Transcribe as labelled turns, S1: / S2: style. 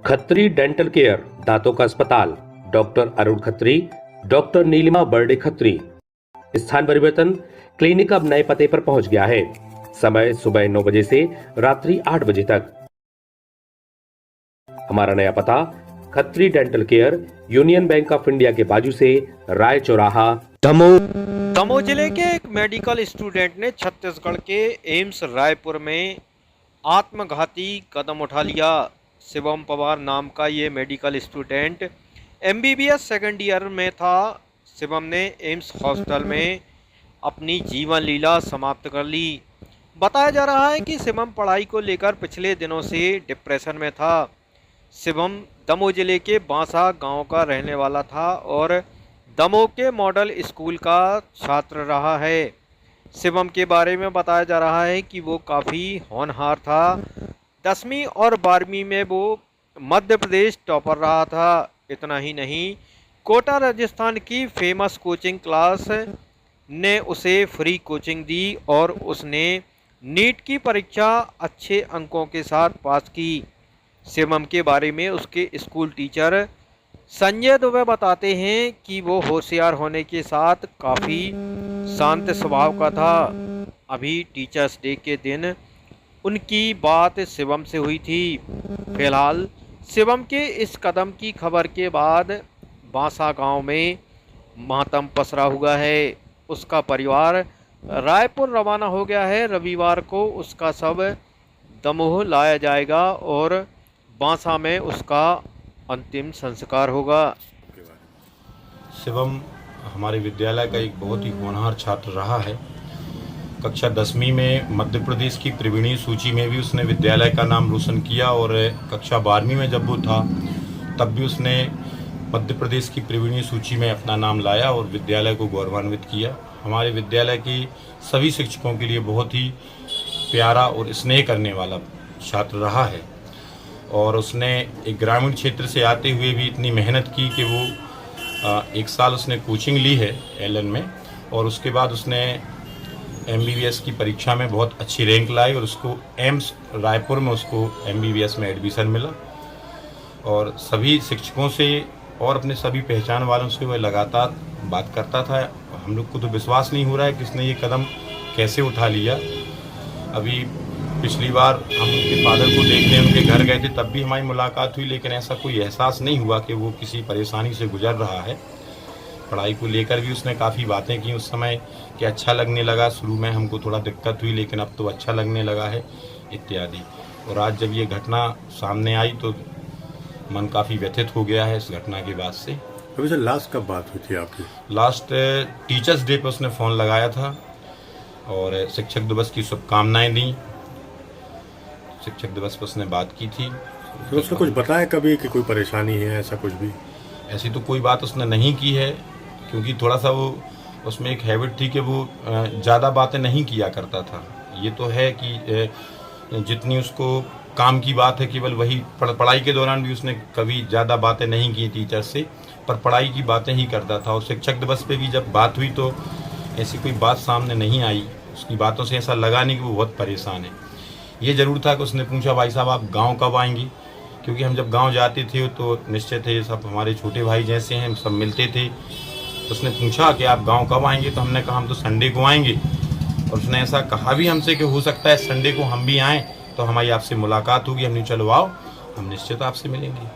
S1: Khatri dental care, दांतों का अस्पताल, डॉक्टर अरुण खत्री, डॉक्टर नीलिमा बर्डे खत्री। स्थान परिवर्तन, क्लिनिक अब नए पते पर पहुंच गया है। समय सुबह 9 बजे से रात्रि 8 बजे तक। हमारा नया पता, Khatri dental care, union bank of India के बाजू से, राय चौराहा,
S2: दमोह जिले के एक मेडिकल स्टूडेंट ने छत्तीसगढ़ के एम्स रायपुर में आत्मघाती कदम उठा लिया। शिवम पवार नाम का ये medical student MBBS second year में था। शिवम ने एम्स हॉस्पिटल में अपनी जीवन लीला समाप्त कर ली। बताया जा रहा है कि शिवम पढ़ाई को लेकर पिछले दिनों से डिप्रेशन में था। शिवम दमोह जिले के बांसा गांव का रहने वाला था और दमोह के मॉडल स्कूल का छात्र रहा है। शिवम के बारे में बताया जा रहा है कि वो काफ़ी होनहार था। 10वीं और 12वीं में वो मध्य प्रदेश टॉपर रहा था। इतना ही नहीं, कोटा राजस्थान की फेमस कोचिंग क्लास ने उसे फ्री कोचिंग दी और उसने नीट की परीक्षा अच्छे अंकों के साथ पास की। शिवम के बारे में उसके स्कूल टीचर संजय दुबे बताते हैं कि वो होशियार होने के साथ काफ़ी शांत स्वभाव का था। अभी टीचर्स डे के दिन उनकी बात शिवम से हुई थी। फिलहाल शिवम के इस कदम की खबर के बाद बांसा गांव में मातम पसरा हुआ है। उसका परिवार रायपुर रवाना हो गया है। रविवार को उसका शव दमोह लाया जाएगा और बांसा में उसका अंतिम संस्कार होगा।
S3: शिवम हमारे विद्यालय का एक बहुत ही होनहार छात्र रहा है। कक्षा 10वीं में मध्य प्रदेश की त्रिवेणी सूची में भी उसने विद्यालय का नाम रोशन किया और कक्षा 12वीं में जब वो था तब भी उसने मध्य प्रदेश की त्रिवेणी सूची में अपना नाम लाया और विद्यालय को गौरवान्वित किया। हमारे विद्यालय के सभी शिक्षकों के लिए बहुत ही प्यारा और स्नेह करने वाला छात्र रहा है और उसने एक ग्रामीण क्षेत्र से आते हुए भी इतनी मेहनत की कि वो 1 साल उसने कोचिंग ली है एलएन में और उसके बाद उसने एमबीबीएस की परीक्षा में बहुत अच्छी रैंक लाई और उसको एम्स रायपुर में उसको एमबीबीएस में एडमिशन मिला। और सभी शिक्षकों से और अपने सभी पहचान वालों से वह लगातार बात करता था। हम लोग को तो विश्वास नहीं हो रहा है कि उसने ये कदम कैसे उठा लिया। अभी पिछली बार हम उनके फादर को देखने उनके घर गए थे, तब भी हमारी मुलाकात हुई, लेकिन ऐसा कोई एहसास नहीं हुआ कि वो किसी परेशानी से गुजर रहा है। पढ़ाई को लेकर भी उसने काफ़ी बातें की उस समय कि अच्छा लगने लगा। शुरू में हमको थोड़ा दिक्कत हुई लेकिन अब तो अच्छा लगने लगा है इत्यादि। और आज जब ये घटना सामने आई तो मन काफ़ी व्यथित हो गया है इस घटना के बाद से।
S4: अभी सर लास्ट कब बात हुई थी आपकी?
S3: लास्ट टीचर्स डे पर उसने फ़ोन लगाया था और शिक्षक दिवस की शुभकामनाएँ दी। शिक्षक दिवस पर उसने बात की थी।
S4: तो उसने कुछ बताया कभी कि कोई परेशानी है, ऐसा कुछ भी?
S3: ऐसी तो कोई बात उसने नहीं की है क्योंकि थोड़ा सा वो उसमें एक हैबिट थी कि वो ज़्यादा बातें नहीं किया करता था। ये तो है कि जितनी उसको काम की बात है केवल वही, पढ़ाई के दौरान भी उसने कभी ज़्यादा बातें नहीं की टीचर से, पर पढ़ाई की बातें ही करता था। और शिक्षक दिवस पे भी जब बात हुई तो ऐसी कोई बात सामने नहीं आई। उसकी बातों से ऐसा लगा नहीं कि वो बहुत परेशान है। ये ज़रूर था कि उसने पूछा, भाई साहब आप गाँव कब आएंगे? क्योंकि हम जब गांव जाते थे तो निश्चित है ये सब हमारे छोटे भाई जैसे हैं, सब मिलते थे। उसने पूछा कि आप गांव कब आएंगे? तो हमने कहा हम तो संडे को आएंगे। और उसने ऐसा कहा भी हमसे कि हो सकता है संडे को हम भी आएँ तो हमारी आपसे मुलाकात होगी। हमने चलो आओ, हम निश्चित आपसे मिलेंगे।